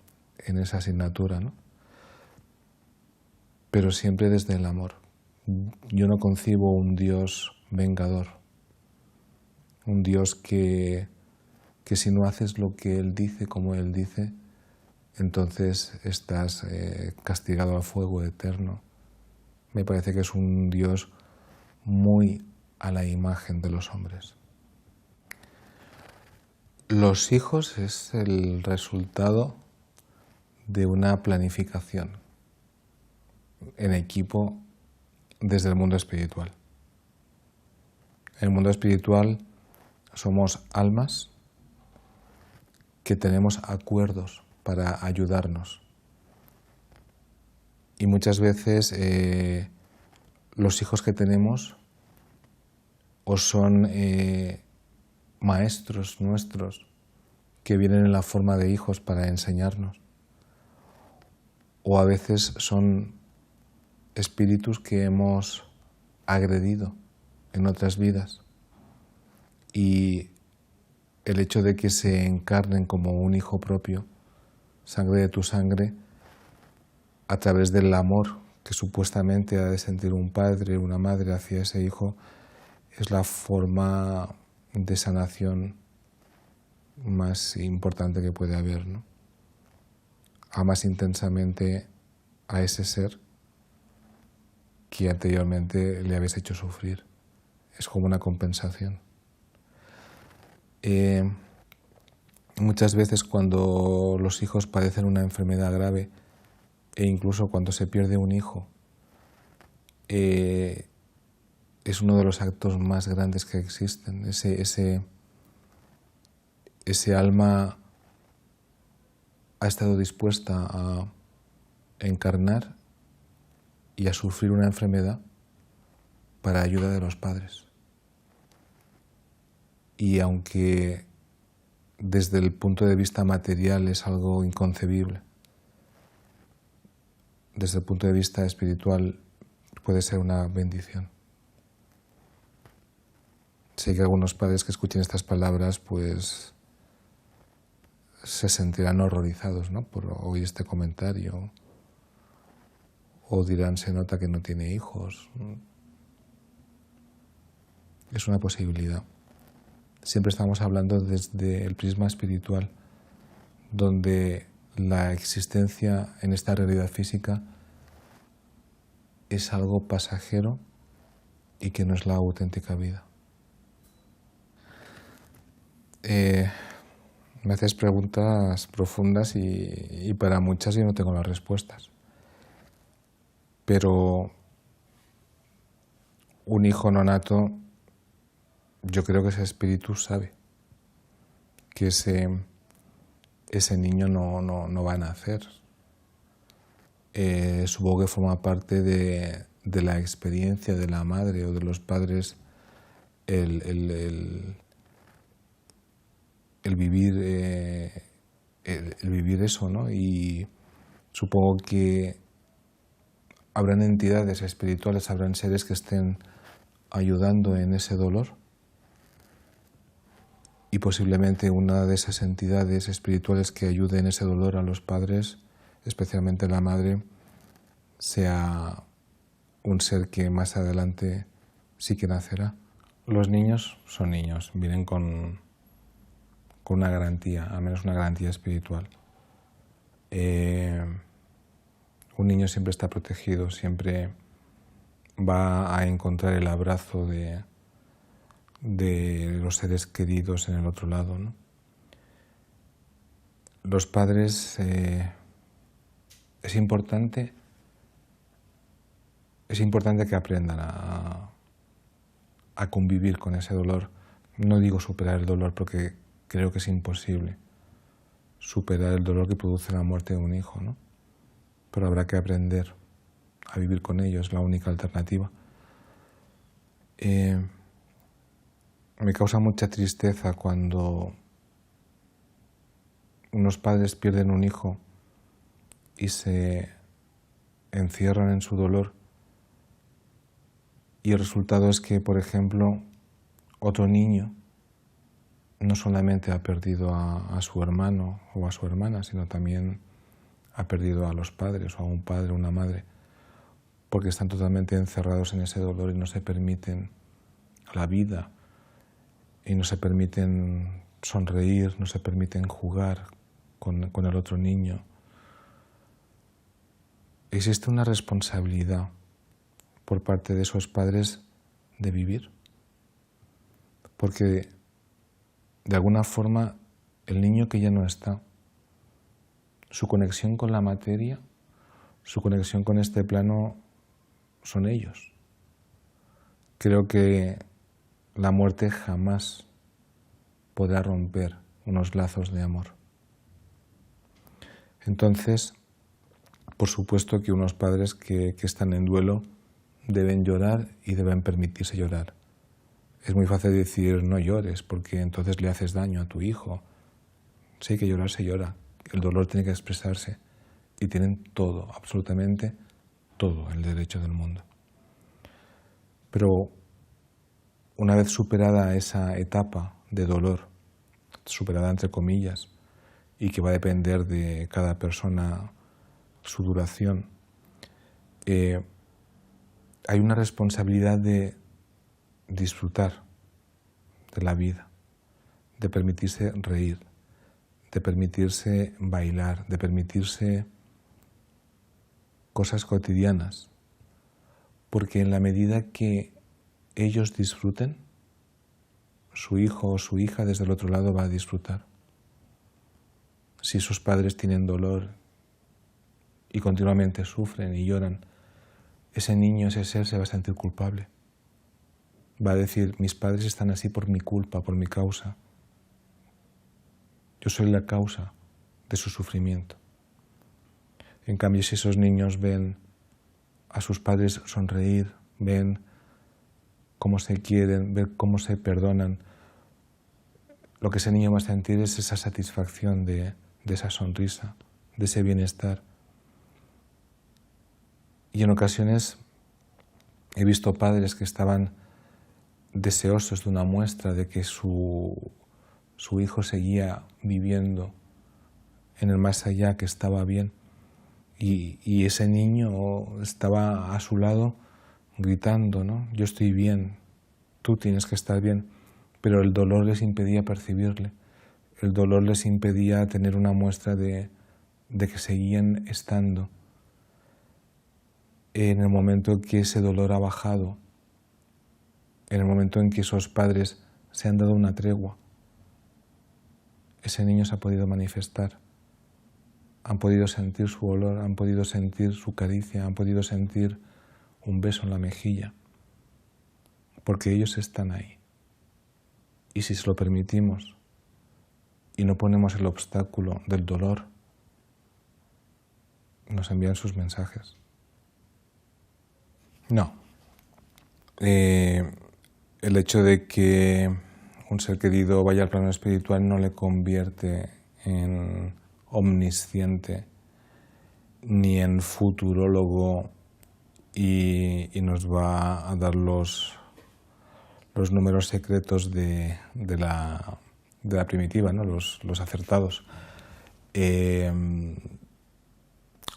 asignatura, ¿no? Pero siempre desde el amor. Yo no concibo un Dios vengador, un Dios que si no haces lo que Él dice, como Él dice, entonces estás castigado a fuego eterno. Me parece que es un Dios muy a la imagen de los hombres. Los hijos es el resultado de una planificación en equipo desde el mundo espiritual. En el mundo espiritual somos almas que tenemos acuerdos para ayudarnos. Y muchas veces los hijos que tenemos o son maestros nuestros que vienen en la forma de hijos para enseñarnos, o a veces son espíritus que hemos agredido en otras vidas y el hecho de que se encarnen como un hijo propio, sangre de tu sangre, a través del amor que supuestamente ha de sentir un padre o una madre hacia ese hijo, es la forma de sanación más importante que puede haber, ¿no? Amas intensamente a ese ser que anteriormente le habéis hecho sufrir. Es como una compensación. Muchas veces cuando los hijos padecen una enfermedad grave e incluso cuando se pierde un hijo, es uno de los actos más grandes que existen. Ese alma ha estado dispuesta a encarnar y a sufrir una enfermedad para ayuda de los padres. Y aunque desde el punto de vista material es algo inconcebible, desde el punto de vista espiritual puede ser una bendición. Sé que algunos padres que escuchen estas palabras pues se sentirán horrorizados, ¿no?, por oír este comentario, o dirán, se nota que no tiene hijos. Es una posibilidad. Siempre estamos hablando desde el prisma espiritual, donde la existencia en esta realidad física es algo pasajero y que no es la auténtica vida. Me haces preguntas profundas y para muchas yo no tengo las respuestas. Pero un hijo no nato, yo creo que ese espíritu sabe que ese niño no va a nacer. Supongo que forma parte de la experiencia de la madre o de los padres el vivir eso, ¿no? Y supongo que habrán entidades espirituales, habrán seres que estén ayudando en ese dolor. Y posiblemente una de esas entidades espirituales que ayude en ese dolor a los padres, especialmente la madre, sea un ser que más adelante sí que nacerá. Los niños son niños, vienen con una garantía, al menos una garantía espiritual. Un niño siempre está protegido, siempre va a encontrar el abrazo de los seres queridos en el otro lado, ¿no? Los padres, es importante que aprendan a convivir con ese dolor. No digo superar el dolor porque creo que es imposible superar el dolor que produce la muerte de un hijo, ¿no? Pero habrá que aprender a vivir con ello, es la única alternativa. Me causa mucha tristeza cuando unos padres pierden un hijo y se encierran en su dolor y el resultado es que, por ejemplo, otro niño no solamente ha perdido a su hermano o a su hermana, sino también ha perdido a los padres o a un padre o una madre, porque están totalmente encerrados en ese dolor y no se permiten la vida y no se permiten sonreír, no se permiten jugar con el otro niño. Existe una responsabilidad por parte de esos padres de vivir, porque de alguna forma el niño que ya no está, su conexión con la materia, su conexión con este plano son ellos. Creo que la muerte jamás podrá romper unos lazos de amor. Entonces, por supuesto que unos padres que están en duelo deben llorar y deben permitirse llorar. Es muy fácil decir no llores porque entonces le haces daño a tu hijo. Sí, que llorar se llora, el dolor tiene que expresarse y tienen todo, absolutamente todo el derecho del mundo. Pero una vez superada esa etapa de dolor, superada entre comillas, y que va a depender de cada persona su duración, hay una responsabilidad de disfrutar de la vida, de permitirse reír, de permitirse bailar, de permitirse cosas cotidianas, porque en la medida que ellos disfruten, su hijo o su hija desde el otro lado va a disfrutar. Si sus padres tienen dolor y continuamente sufren y lloran, ese niño, ese ser se va a sentir culpable. Va a decir, mis padres están así por mi culpa, por mi causa. Yo soy la causa de su sufrimiento. En cambio, si esos niños ven a sus padres sonreír, ven cómo se quieren, ven cómo se perdonan, lo que ese niño va a sentir es esa satisfacción de esa sonrisa, de ese bienestar. Y en ocasiones he visto padres que estaban deseosos de una muestra de que su hijo seguía viviendo en el más allá, que estaba bien. Y ese niño estaba a su lado gritando, ¿no? Yo estoy bien, tú tienes que estar bien. Pero el dolor les impedía percibirle. El dolor les impedía tener una muestra de que seguían estando. En el momento en que ese dolor ha bajado, en el momento en que esos padres se han dado una tregua, ese niño se ha podido manifestar. Han podido sentir su olor, han podido sentir su caricia, han podido sentir un beso en la mejilla, porque ellos están ahí. Y si se lo permitimos y no ponemos el obstáculo del dolor, nos envían sus mensajes. No. El hecho de que un ser querido vaya al plano espiritual no le convierte en omnisciente ni en futurólogo y nos va a dar los números secretos de la primitiva, ¿no? los acertados.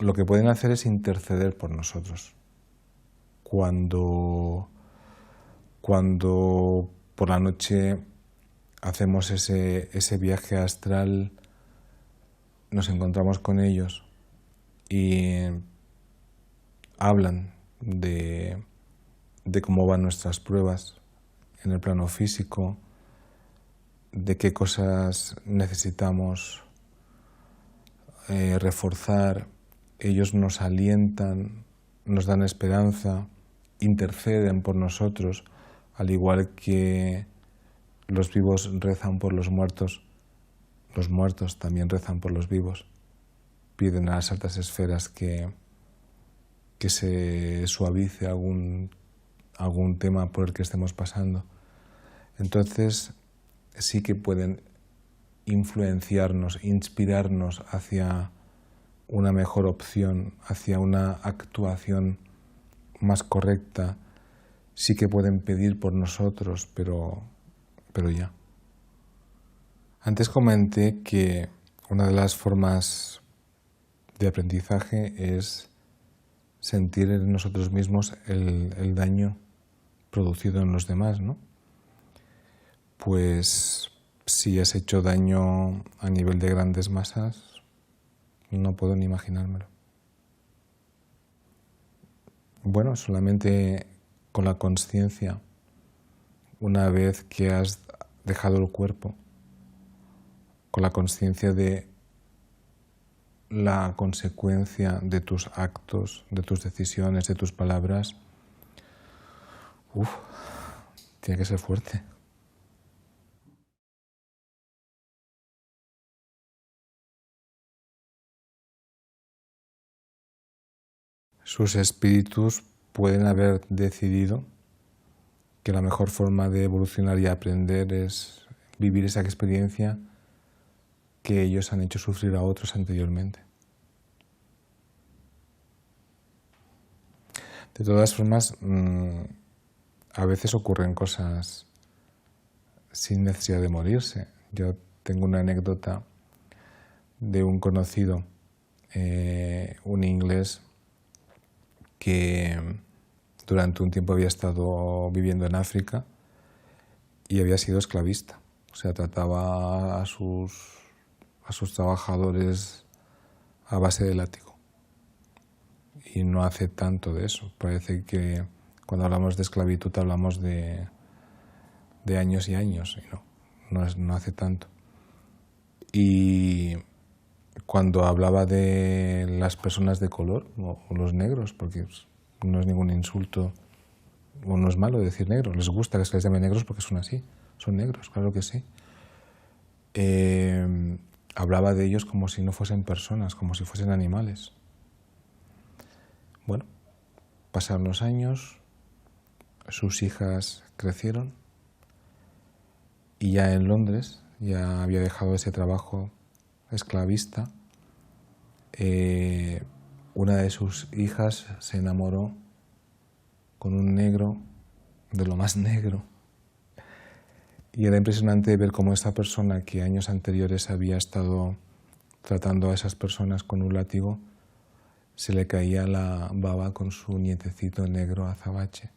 Lo que pueden hacer es interceder por nosotros. Cuando por la noche hacemos ese viaje astral, nos encontramos con ellos y hablan de cómo van nuestras pruebas en el plano físico, de qué cosas necesitamos reforzar. Ellos nos alientan, nos dan esperanza, interceden por nosotros, al igual que los vivos rezan por los muertos también rezan por los vivos. Piden a las altas esferas que se suavice algún tema por el que estemos pasando. Entonces sí que pueden influenciarnos, inspirarnos hacia una mejor opción, hacia una actuación más correcta. Sí que pueden pedir por nosotros, pero ya. Antes comenté que una de las formas de aprendizaje es sentir en nosotros mismos el daño producido en los demás, ¿no? Pues si has hecho daño a nivel de grandes masas, no puedo ni imaginármelo. Bueno, solamente con la consciencia, una vez que has dejado el cuerpo, con la consciencia de la consecuencia de tus actos, de tus decisiones, de tus palabras, tiene que ser fuerte. Sus espíritus pueden haber decidido que la mejor forma de evolucionar y aprender es vivir esa experiencia que ellos han hecho sufrir a otros anteriormente. De todas formas, a veces ocurren cosas sin necesidad de morirse. Yo tengo una anécdota de un conocido, un inglés, que durante un tiempo había estado viviendo en África y había sido esclavista. O sea, trataba a sus trabajadores a base de látigo. Y no hace tanto de eso. Parece que cuando hablamos de esclavitud hablamos de de años y años, y no hace tanto. Y cuando hablaba de las personas de color o los negros, porque no es ningún insulto o no es malo decir negros, les gusta que se les llame negros porque son así, son negros, claro que sí. Hablaba de ellos como si no fuesen personas, como si fuesen animales. Bueno, pasaron los años, sus hijas crecieron y ya en Londres, ya había dejado ese trabajo esclavista, una de sus hijas se enamoró con un negro de lo más negro. Y era impresionante ver cómo esta persona que años anteriores había estado tratando a esas personas con un látigo, se le caía la baba con su nietecito negro azabache.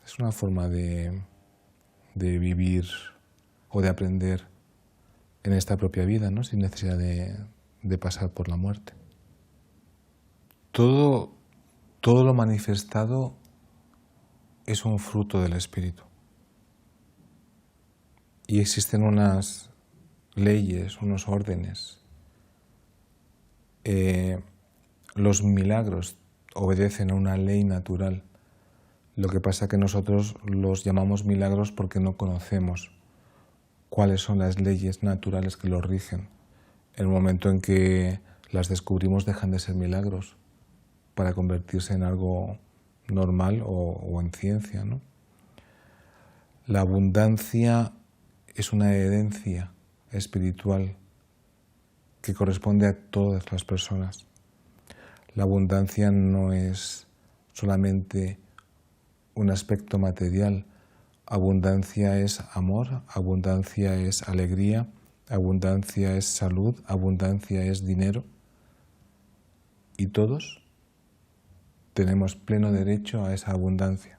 Es una forma de vivir o de aprender en esta propia vida, ¿no? Sin necesidad de pasar por la muerte. Todo lo manifestado es un fruto del Espíritu. Y existen unas leyes, unos órdenes. Los milagros obedecen a una ley natural. Lo que pasa es que nosotros los llamamos milagros porque no conocemos cuáles son las leyes naturales que los rigen. En el momento en que las descubrimos dejan de ser milagros para convertirse en algo normal o en ciencia, ¿no? La abundancia es una herencia espiritual que corresponde a todas las personas. La abundancia no es solamente un aspecto material. Abundancia es amor, abundancia es alegría, abundancia es salud, abundancia es dinero. Y todos tenemos pleno derecho a esa abundancia.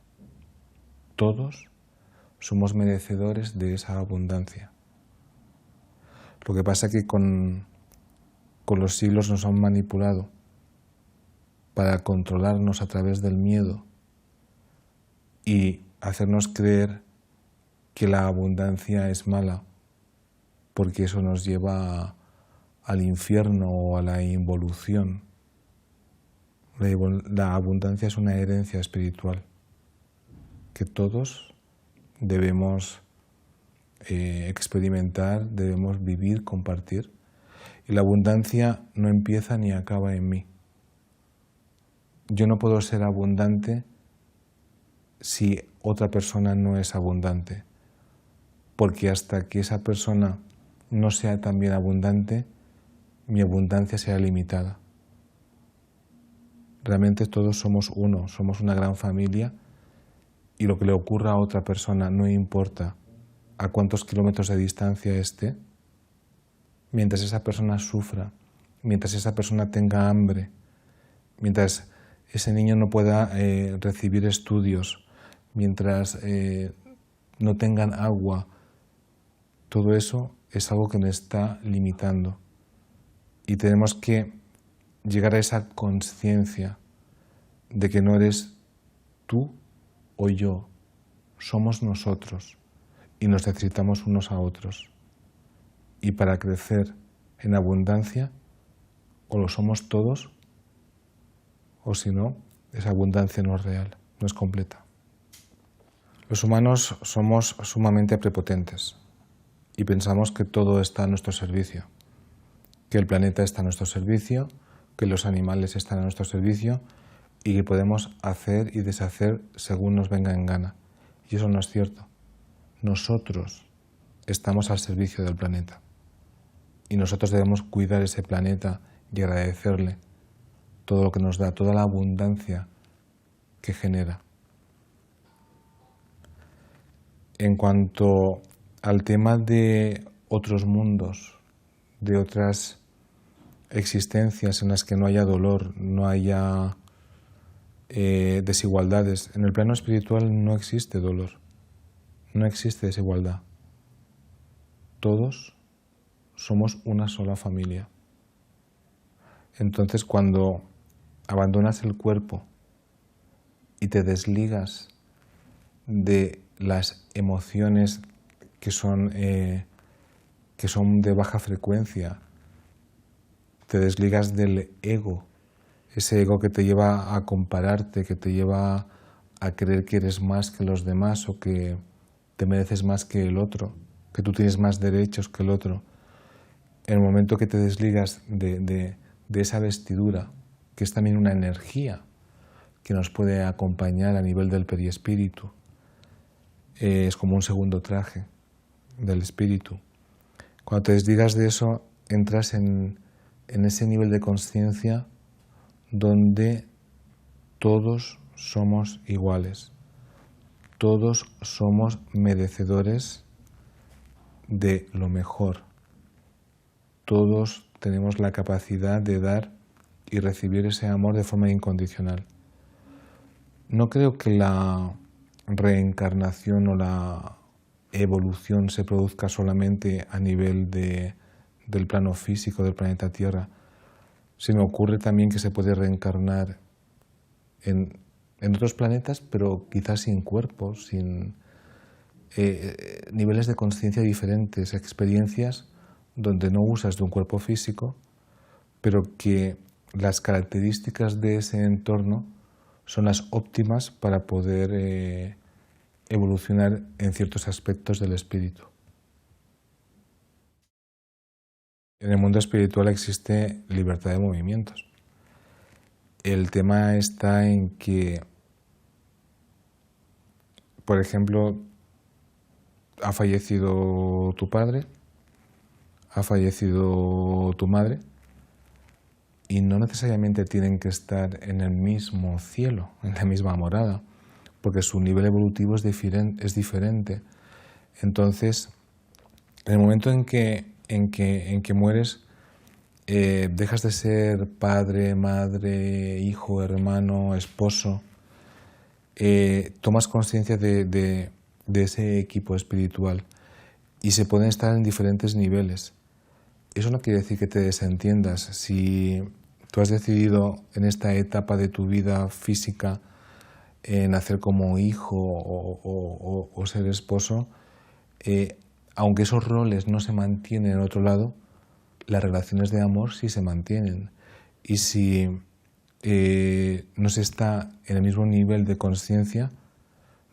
Todos somos merecedores de esa abundancia. Lo que pasa es que con los siglos nos han manipulado para controlarnos a través del miedo y hacernos creer que la abundancia es mala, porque eso nos lleva al infierno o a la involución. La abundancia es una herencia espiritual que todos debemos experimentar, debemos vivir, compartir. Y la abundancia no empieza ni acaba en mí. Yo no puedo ser abundante si otra persona no es abundante, porque hasta que esa persona no sea también abundante, mi abundancia será limitada. Realmente todos somos uno, somos una gran familia, y lo que le ocurra a otra persona no importa a cuántos kilómetros de distancia esté, mientras esa persona sufra, mientras esa persona tenga hambre, mientras ese niño no pueda recibir estudios, mientras no tengan agua, todo eso es algo que nos está limitando. Y tenemos que llegar a esa conciencia de que no eres tú o yo, somos nosotros y nos necesitamos unos a otros. Y para crecer en abundancia, o lo somos todos, o si no, esa abundancia no es real, no es completa. Los humanos somos sumamente prepotentes y pensamos que todo está a nuestro servicio, que el planeta está a nuestro servicio, que los animales están a nuestro servicio y que podemos hacer y deshacer según nos venga en gana. Y eso no es cierto. Nosotros estamos al servicio del planeta y nosotros debemos cuidar ese planeta y agradecerle todo lo que nos da, toda la abundancia que genera. En cuanto al tema de otros mundos, de otras existencias en las que no haya dolor, no haya desigualdades, en el plano espiritual no existe dolor, no existe desigualdad. Todos somos una sola familia. Entonces, cuando abandonas el cuerpo y te desligas de las emociones que son de baja frecuencia. Te desligas del ego, ese ego que te lleva a compararte, que te lleva a creer que eres más que los demás o que te mereces más que el otro, que tú tienes más derechos que el otro. En el momento que te desligas de esa vestidura, que es también una energía que nos puede acompañar a nivel del periespíritu, es como un segundo traje del espíritu. Cuando te desligas de eso, entras en ese nivel de conciencia donde todos somos iguales, todos somos merecedores de lo mejor, todos tenemos la capacidad de dar y recibir ese amor de forma incondicional. No creo que la reencarnación o la evolución se produzca solamente a nivel del plano físico del planeta Tierra. Se me ocurre también que se puede reencarnar en otros planetas, pero quizás sin cuerpos, sin niveles de conciencia diferentes, experiencias donde no usas de un cuerpo físico, pero que las características de ese entorno son las óptimas para poder evolucionar en ciertos aspectos del espíritu. En el mundo espiritual existe libertad de movimientos. El tema está en que, por ejemplo, ha fallecido tu padre, ha fallecido tu madre, y no necesariamente tienen que estar en el mismo cielo, en la misma morada, porque su nivel evolutivo es diferente. Entonces, en el momento en que mueres, dejas de ser padre, madre, hijo, hermano, esposo, tomas conciencia de ese equipo espiritual y se pueden estar en diferentes niveles. Eso no quiere decir que te desentiendas. Si tú has decidido en esta etapa de tu vida física nacer como hijo o ser esposo, aunque esos roles no se mantienen en otro lado, las relaciones de amor sí se mantienen. Y si no se está en el mismo nivel de conciencia,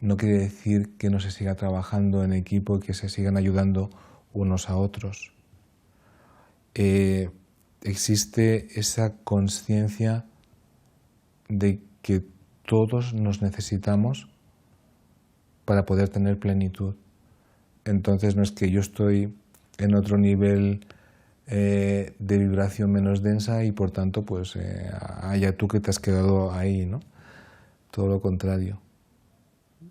no quiere decir que no se siga trabajando en equipo y que se sigan ayudando unos a otros. Existe esa conciencia de que todos nos necesitamos para poder tener plenitud. Entonces no es que yo estoy en otro nivel de vibración menos densa y por tanto pues haya tú que te has quedado ahí, ¿no? Todo lo contrario.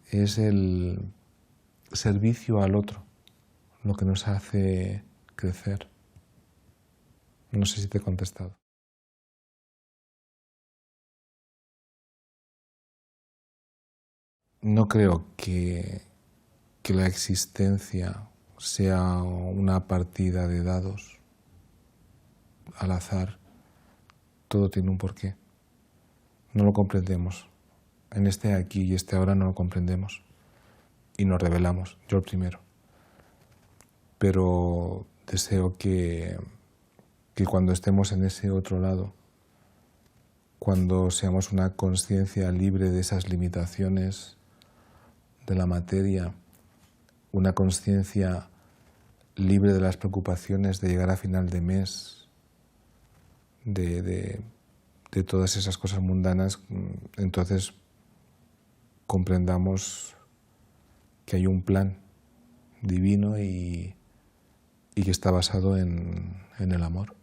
Es el servicio al otro lo que nos hace crecer. No sé si te he contestado. No creo que la existencia sea una partida de dados al azar. Todo tiene un porqué. No lo comprendemos. En este aquí y este ahora no lo comprendemos. Y nos rebelamos, yo el primero. Pero deseo que cuando estemos en ese otro lado, cuando seamos una conciencia libre de esas limitaciones de la materia, una conciencia libre de las preocupaciones de llegar a final de mes, de todas esas cosas mundanas, entonces comprendamos que hay un plan divino y que está basado en el amor.